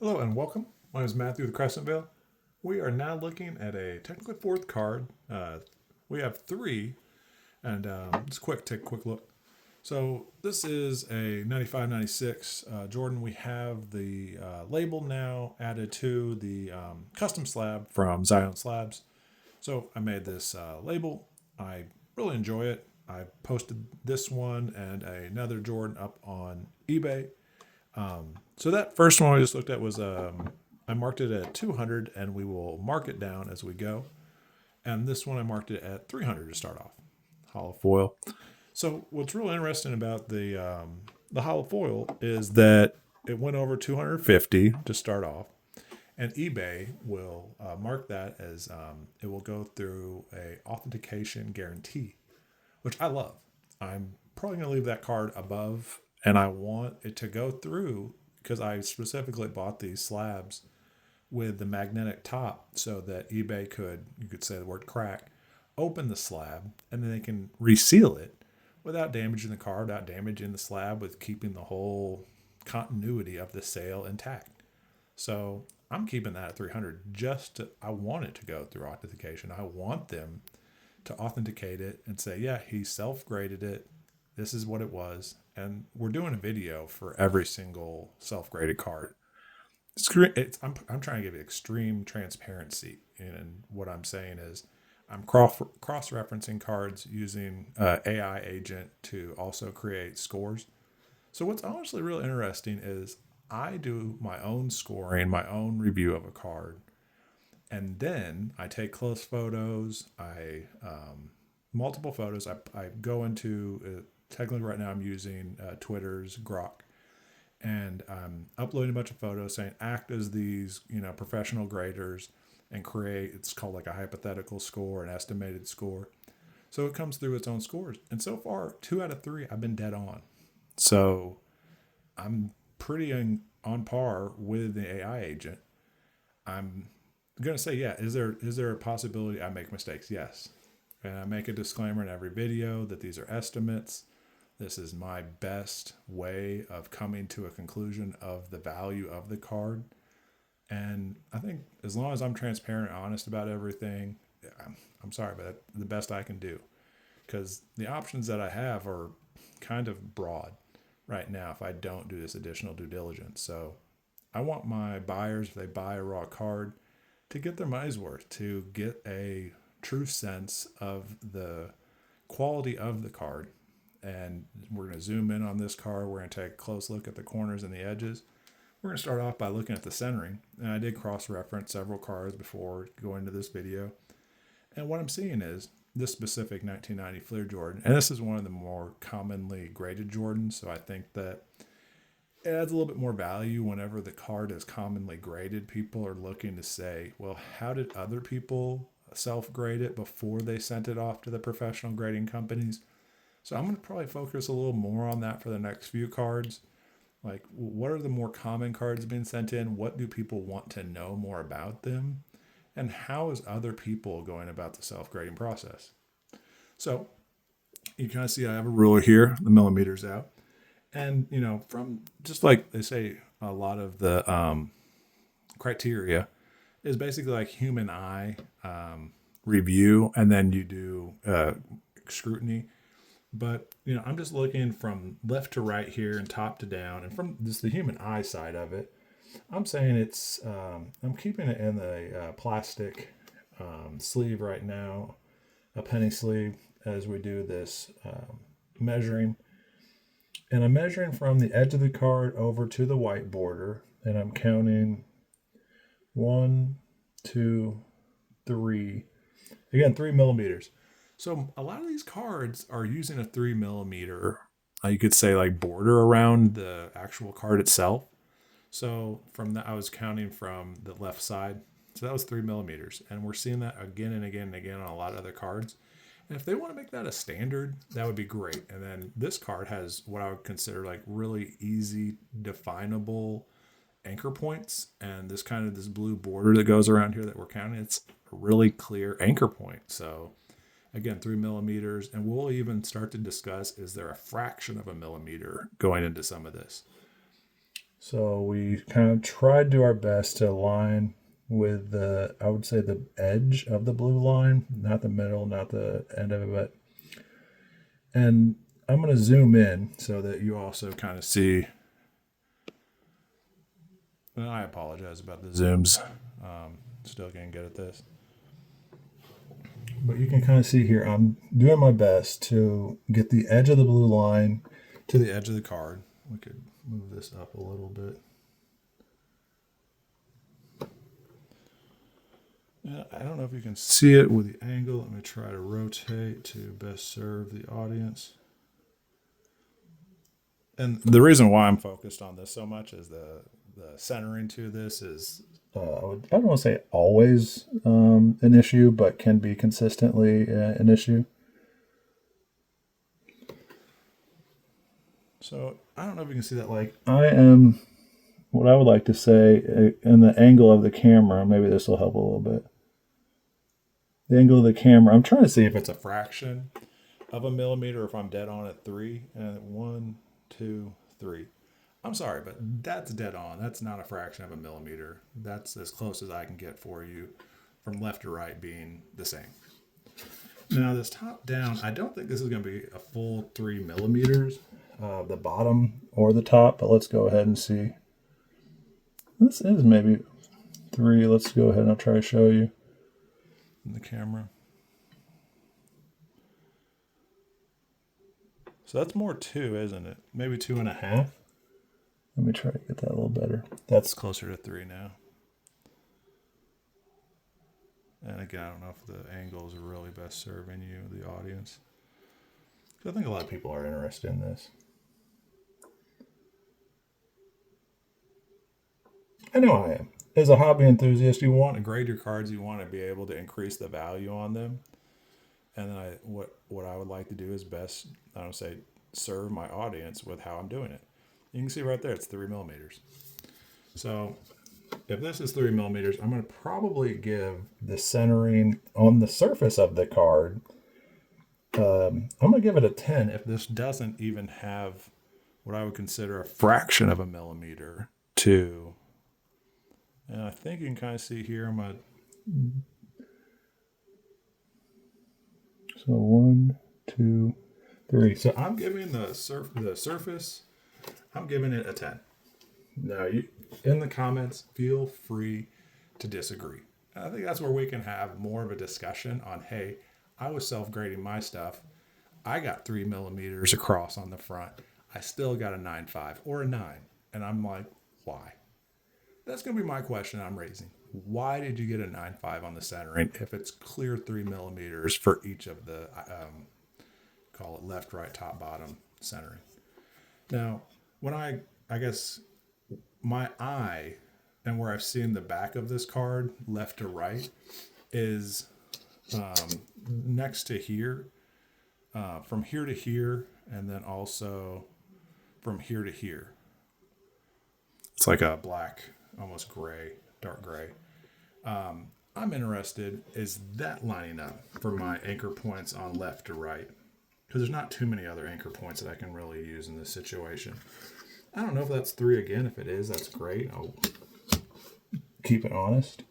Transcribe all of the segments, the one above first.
Hello and welcome. My name is Matthew with Crescentvale. We are now looking at a technically fourth card. We have three, and just take a quick look. So this is a 95-96 Jordan. We have the label now added to the custom slab from Zion Slabs. So I made this label. I really enjoy it. I posted this one and another Jordan up on eBay. So that first one I just looked at was I marked it at 200, and we will mark it down as we go. And this one I marked it at 300 to start off. Hollow foil. So what's real interesting about the hollow foil is that it went over 250 to start off, and eBay will mark that as it will go through a authentication guarantee, which I love. I'm probably going to leave that card above, and I want it to go through because I specifically bought these slabs with the magnetic top so that eBay could, you could say the word crack, open the slab, and then they can reseal it without damaging the card, without damaging the slab, with keeping the whole continuity of the sale intact. So I'm keeping that at 300. I want it to go through authentication. I want them to authenticate it and say, yeah, he self-graded it. This is what it was. And we're doing a video for every single self-graded card. I'm trying to give it extreme transparency. And what I'm saying is I'm cross-referencing cards using AI agent to also create scores. So what's honestly real interesting is I do my own scoring, my own review of a card, and then I take close photos. I multiple photos. I go into technically right now I'm using Twitter's Grok, and I'm uploading a bunch of photos saying act as these professional graders and create. It's called like a hypothetical score, an estimated score. So it comes through its own scores, and so far 2 out of 3 I've been dead on. So I'm pretty on par with the AI agent. I'm gonna say, yeah. Is there a possibility I make mistakes? Yes, and I make a disclaimer in every video that these are estimates. This is my best way of coming to a conclusion of the value of the card. And I think as long as I'm transparent and honest about everything, I'm sorry, but the best I can do. Because the options that I have are kind of broad right now if I don't do this additional due diligence. So I want my buyers, if they buy a raw card, to get their money's worth, to get a true sense of the quality of the card. And we're going to zoom in on this card. We're going to take a close look at the corners and the edges. We're going to start off by looking at the centering. And I did cross-reference several cards before going into this video. And what I'm seeing is this specific 1990 Fleer Jordan. And this is one of the more commonly graded Jordans. So I think that it adds a little bit more value whenever the card is commonly graded. People are looking to say, well, how did other people self-grade it before they sent it off to the professional grading companies? So I'm going to probably focus a little more on that for the next few cards. Like, what are the more common cards being sent in? What do people want to know more about them? And how is other people going about the self-grading process? So you kind of see I have a ruler here, the millimeters out. And, from just like they say, a lot of the criteria is basically like human eye review, and then you do scrutiny. But I'm just looking from left to right here and top to down, and from just the human eye side of it, I'm saying it's. I'm keeping it in the plastic sleeve right now, a penny sleeve, as we do this measuring. And I'm measuring from the edge of the card over to the white border, and I'm counting 1, 2, 3. Again, 3 millimeters. So a lot of these cards are using a 3 millimeter, you could say like border around the actual card itself. So from that, I was counting from the left side. So that was 3 millimeters. And we're seeing that again and again and again on a lot of other cards. And if they want to make that a standard, that would be great. And then this card has what I would consider like really easy, definable anchor points. And this blue border that goes around here that we're counting, it's a really clear anchor point. So again, 3 millimeters. And we'll even start to discuss, is there a fraction of a millimeter going into some of this? So we kind of tried to do our best to align with the, I would say, the edge of the blue line, not the middle, not the end of it, but, and I'm going to zoom in so that you also kind of see. And I apologize about the zooms. Still getting good at this. But you can kind of see here, I'm doing my best to get the edge of the blue line to the edge of the card. We could move this up a little bit. I don't know if you can see it with the angle. Let me try to rotate to best serve the audience. And the reason why I'm focused on this so much is the centering to this is, I don't want to say always an issue, but can be consistently an issue. So I don't know if you can see that. Like, I am, what I would like to say, in the angle of the camera, maybe this will help a little bit. The angle of the camera, I'm trying to see if it's a fraction of a millimeter, or if I'm dead on at 3. And 1, 2, 3. I'm sorry, but that's dead on. That's not a fraction of a millimeter. That's as close as I can get for you, from left to right being the same. Now this top down, I don't think this is going to be a full 3 millimeters, the bottom or the top, but let's go ahead and see. This is maybe 3. Let's go ahead and I'll try to show you in the camera. So that's more 2, isn't it? Maybe 2.5. Let me try to get that a little better. That's closer to 3 now. And again, I don't know if the angles are really best serving you, the audience. I think a lot of people are interested in this. I know I am. As a hobby enthusiast, you want to grade your cards. You want to be able to increase the value on them. And then what I would like to do is best, I don't say, serve my audience with how I'm doing it. You can see right there, it's 3 millimeters. So if this is 3 millimeters, I'm going to probably give the centering on the surface of the card, I'm going to give it a 10 if this doesn't even have what I would consider a fraction of a millimeter to. And I think you can kind of see here, I'm going to. So 1, 2, 3. So I'm giving the surface, I'm giving it a 10. Now, you, in the comments, feel free to disagree. And I think that's where we can have more of a discussion on, hey, I was self-grading my stuff. I got 3 millimeters across on the front. I still got a 9.5 or a 9. And I'm like, why? That's going to be my question I'm raising. Why did you get a 9.5 on the centering if it's clear 3 millimeters for each of the, call it left, right, top, bottom centering? Now, when I guess my eye and where I've seen the back of this card, left to right, is next to here, from here to here, and then also from here to here. It's like a black, almost gray, dark gray. I'm interested, is that lining up for my anchor points on left to right? Because there's not too many other anchor points that I can really use in this situation. I don't know if that's 3 again. If it is, that's great. I'll keep it honest.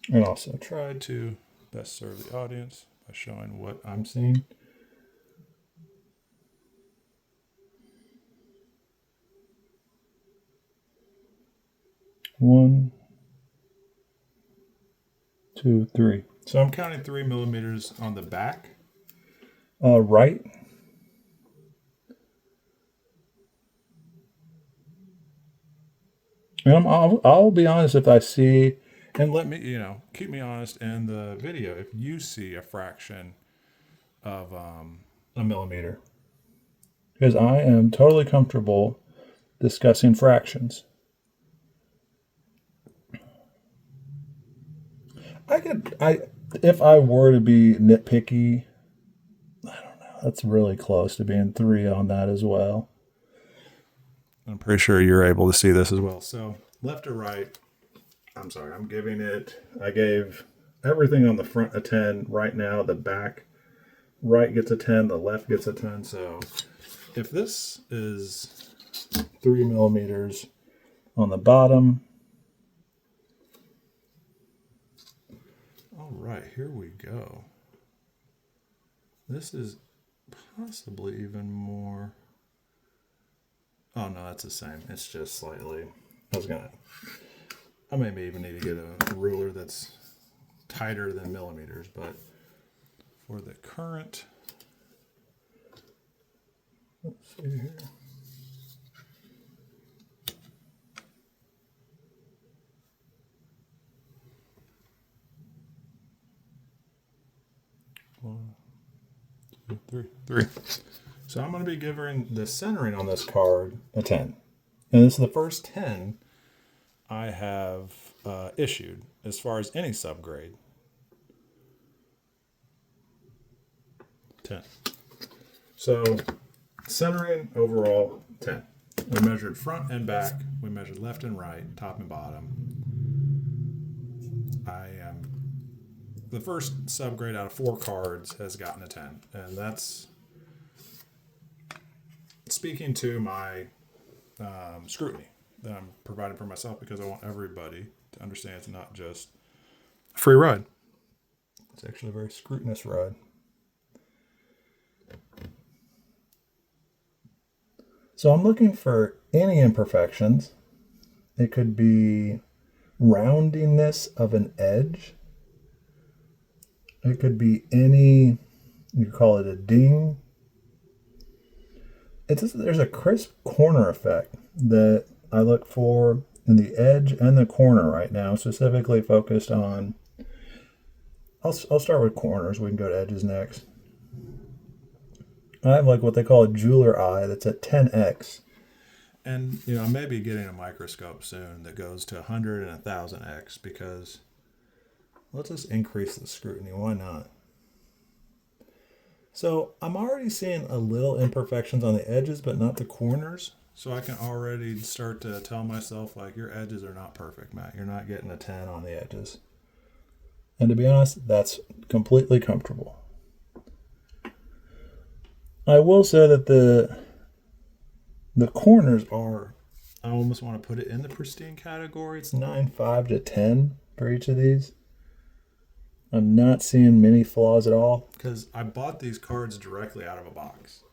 And also try to best serve the audience by showing what I'm seeing. One, 2, 3. So I'm counting 3 millimeters on the back. Right. And I'll be honest if I see, and let me, keep me honest in the video if you see a fraction of a millimeter. Because I am totally comfortable discussing fractions. If I were to be nitpicky, I don't know, that's really close to being 3 on that as well. I'm pretty sure you're able to see this as well. So left to right, I'm sorry, I gave everything on the front a 10. Right now, the back right gets a 10, the left gets a 10. So if this is 3 millimeters on the bottom. All right, here we go. This is possibly even more. Oh no, that's the same. It's just slightly. I maybe even need to get a ruler that's tighter than millimeters, but for the current, let's see here. One, two, three. So I'm going to be giving the centering on this card a 10. And this is the first 10 I have issued as far as any subgrade. 10. So centering overall 10. We measured front and back. We measured left and right, top and bottom. The first subgrade out of 4 cards has gotten a 10. And that's speaking to my scrutiny that I'm providing for myself, because I want everybody to understand it's not just a free ride. It's actually a very scrutinous ride. So I'm looking for any imperfections. It could be roundiness of an edge. It could be any, you call it a ding. There's a crisp corner effect that I look for in the edge and the corner right now, specifically focused on, I'll start with corners. We can go to edges next. I have like what they call a jeweler eye that's at 10x. And, I may be getting a microscope soon that goes to 100 and 1000x, because let's just increase the scrutiny. Why not? So I'm already seeing a little imperfections on the edges, but not the corners. So I can already start to tell myself, like, your edges are not perfect, Matt. You're not getting a 10 on the edges. And to be honest, that's completely comfortable. I will say that the corners are, I almost want to put it in the pristine category. It's 9.5 to 10 for each of these. I'm not seeing many flaws at all. Because I bought these cards directly out of a box.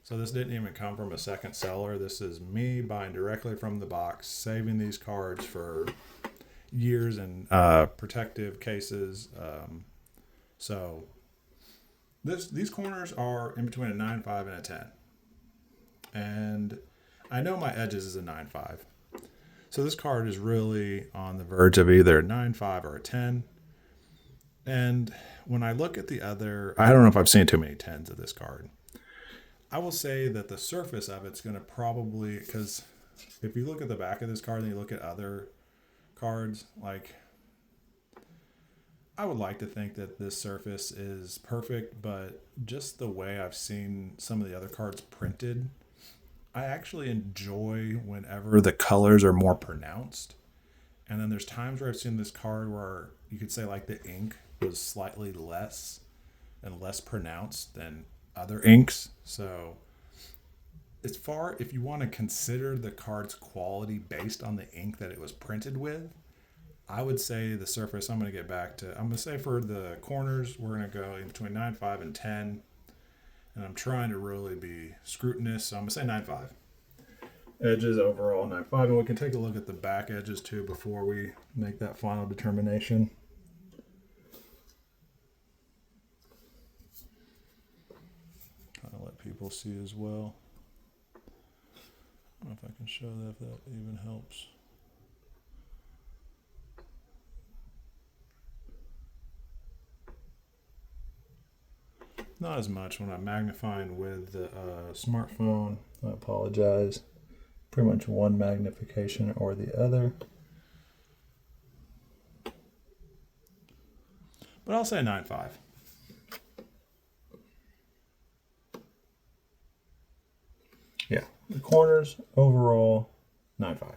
So this didn't even come from a second seller. This is me buying directly from the box, saving these cards for years in protective cases. So these corners are in between a 9.5 and a 10. And I know my edges is a 9.5. So this card is really on the verge of either a 9.5 or a 10. And when I look at the other, I don't know if I've seen too many 10s of this card. I will say that the surface of it's going to probably, because if you look at the back of this card and you look at other cards, like, I would like to think that this surface is perfect, but just the way I've seen some of the other cards printed, I actually enjoy whenever the colors are more pronounced. And then there's times where I've seen this card where you could say like the ink was slightly less and less pronounced than other inks. So if you want to consider the card's quality based on the ink that it was printed with, I would say the surface, I'm going to say for the corners, we're going to go in between 9.5 and 10. And I'm trying to really be scrutinous, so I'm going to say 9.5. Edges overall 9.5, and we can take a look at the back edges too before we make that final determination. Kind of let people see as well. I don't know if I can show that, if that even helps. Not as much when I'm magnifying with the smartphone. I apologize. Pretty much one magnification or the other. But I'll say 9.5. Yeah, the corners overall 9.5.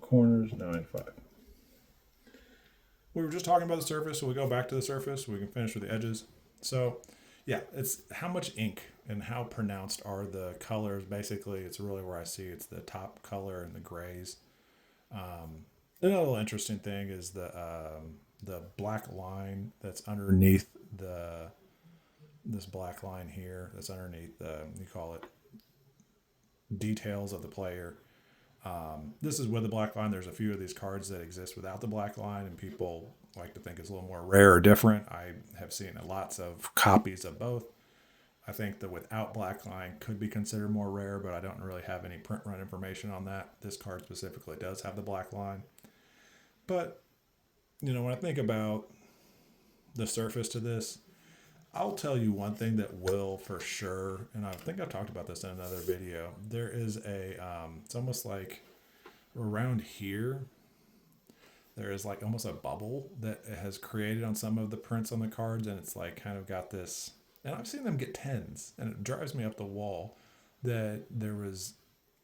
Corners 9.5. We were just talking about the surface, so we go back to the surface. We can finish with the edges. So, yeah, it's how much ink and how pronounced are the colors. Basically, it's really where I see it's the top color and the grays. Another interesting thing is the black line that's underneath this black line here that's underneath the, you call it, details of the player. This is with the black line. There's a few of these cards that exist without the black line, and people like to think it's a little more rare or different. I have seen lots of copies of both. I think the without black line could be considered more rare, but I don't really have any print run information on that. This card specifically does have the black line. But, when I think about the surface to this, I'll tell you one thing that will for sure, and I think I've talked about this in another video. There is it's almost like around here, there is like almost a bubble that it has created on some of the prints on the cards, and it's like kind of got this, and I've seen them get 10s, and it drives me up the wall that there was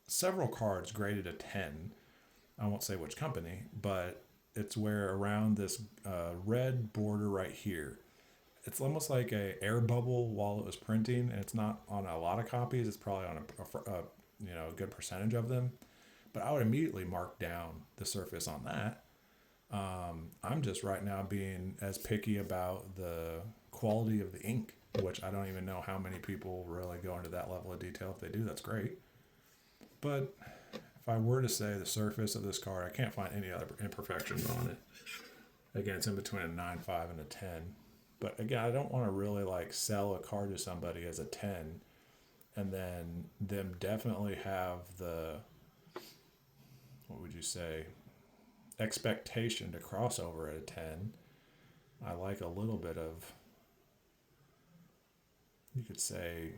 several cards graded a 10. I won't say which company, but it's where around this red border right here, it's almost like a air bubble while it was printing, and it's not on a lot of copies. It's probably on a good percentage of them. But I would immediately mark down the surface on that. I'm just right now being as picky about the quality of the ink, which I don't even know how many people really go into that level of detail. If they do, that's great. But if I were to say the surface of this card, I can't find any other imperfections on it. Again, it's in between a 9.5 and a 10. But again, I don't want to really like sell a card to somebody as a 10 and then them definitely have the, what would you say, expectation to cross over at a 10. I like a little bit of, you could say,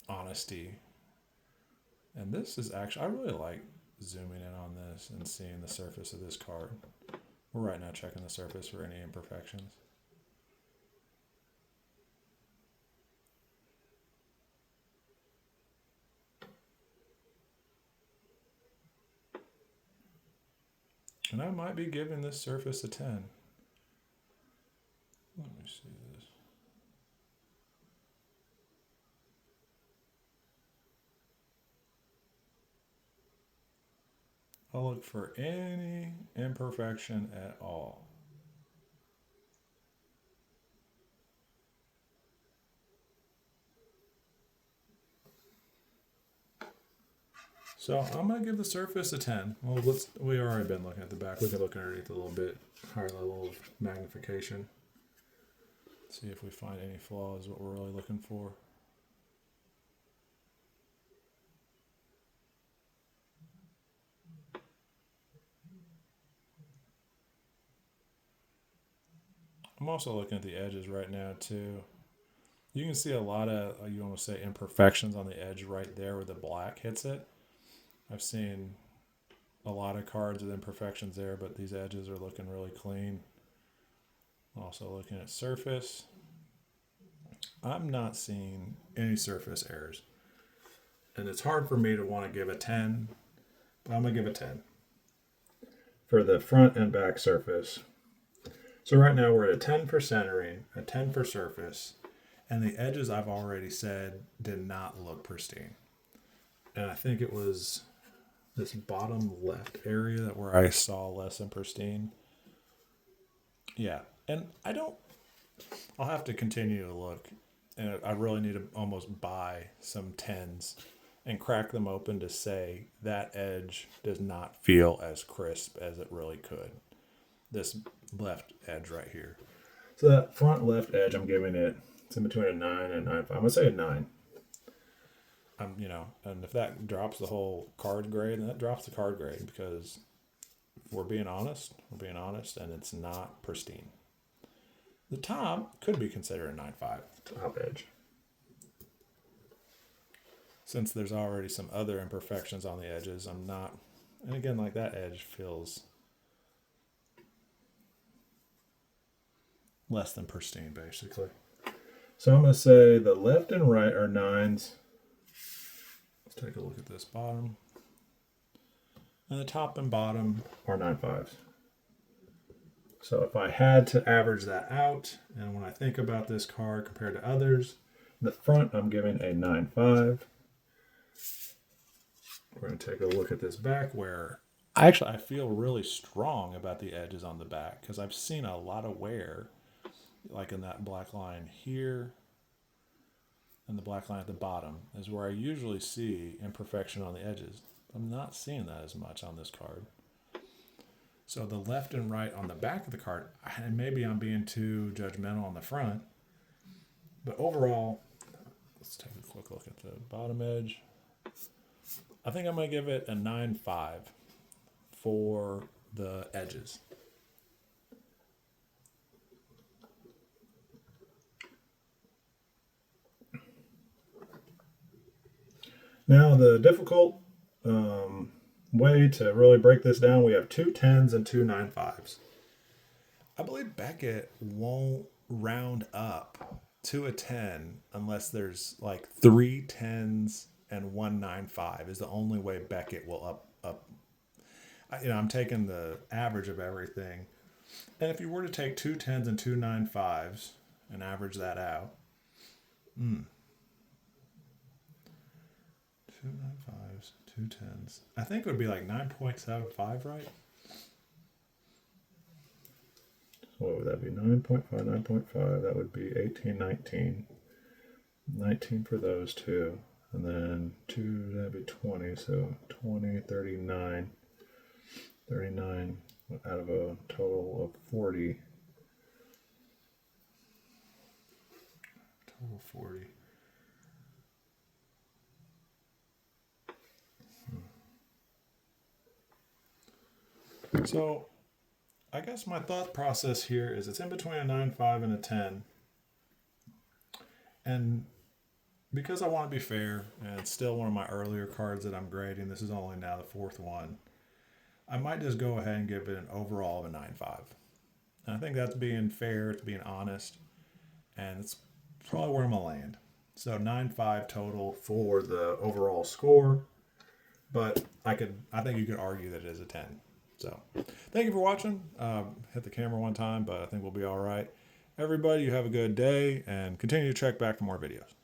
honesty. And this is actually, I really like zooming in on this and seeing the surface of this card. We're right now checking the surface for any imperfections. And I might be giving this surface a 10. Let me see this. I'll look for any imperfection at all. So I'm going to give the surface a 10. Well, we already been looking at the back. We can look underneath a little bit higher level of magnification. See if we find any flaws, what we're really looking for. I'm also looking at the edges right now too. You can see a lot of, you almost say, imperfections on the edge right there where the black hits it. I've seen a lot of cards with imperfections there, but these edges are looking really clean. Also looking at surface. I'm not seeing any surface errors. And it's hard for me to want to give a 10, but I'm going to give a 10 for the front and back surface. So right now we're at a 10 for centering, a 10 for surface, and the edges I've already said did not look pristine. And I think it was this bottom left area where I saw less than pristine. Yeah, and I'll have to continue to look, and I really need to almost buy some 10s and crack them open to say that edge does not feel as crisp as it really could. This left edge right here. So that front left edge, I'm giving it's in between a 9 and a 9.5. I'm going to say a 9. And if that drops the whole card grade, then that drops the card grade, because if we're being honest, and it's not pristine. The top could be considered a 9.5 top edge, since there's already some other imperfections on the edges. And again, like that edge feels less than pristine, basically. So I'm going to say the left and right are 9s. Let's take a look at this bottom. And the top and bottom are 9.5s. So if I had to average that out, and when I think about this card compared to others, The front, I'm giving a 9.5. We're going to take a look at this back where I feel really strong about the edges on the back because I've seen a lot of wear, like in that black line here and the black line at the bottom is where I usually see imperfection on the edges. I'm not seeing that as much on this card. So the left and right on the back of the card, and maybe I'm being too judgmental on the front, but overall, let's take a quick look at the bottom edge. I think I'm going to give it a 9.5 for the edges. Now the difficult way to really break this down, we have 2 10s and 2 9.5s. I believe Beckett won't round up to a 10 unless there's like 3 10s and 1 9.5 is the only way Beckett will up. I'm taking the average of everything. And if you were to take 2 10s and 2 9.5s and average that out, 2 9.5s, 2 10s. I think it would be like 9.75, right? So what would that be? 9.5, 9.5. That would be 18, 19. 19 for those two. And then 2, that'd be 20. So 20, 39. 39 out of a total of 40. Total 40. So I guess my thought process here is it's in between a 9.5 and a 10. And because I want to be fair, and it's still one of my earlier cards that I'm grading, this is only now the 4th one, I might just go ahead and give it an overall of a 9.5. And I think that's being fair, it's being honest, and it's probably where I'm going to land. So 9.5 total for the overall score, but I think you could argue that it is a 10. So thank you for watching. Hit the camera one time, but I think we'll be all right. Everybody, you have a good day, and continue to check back for more videos.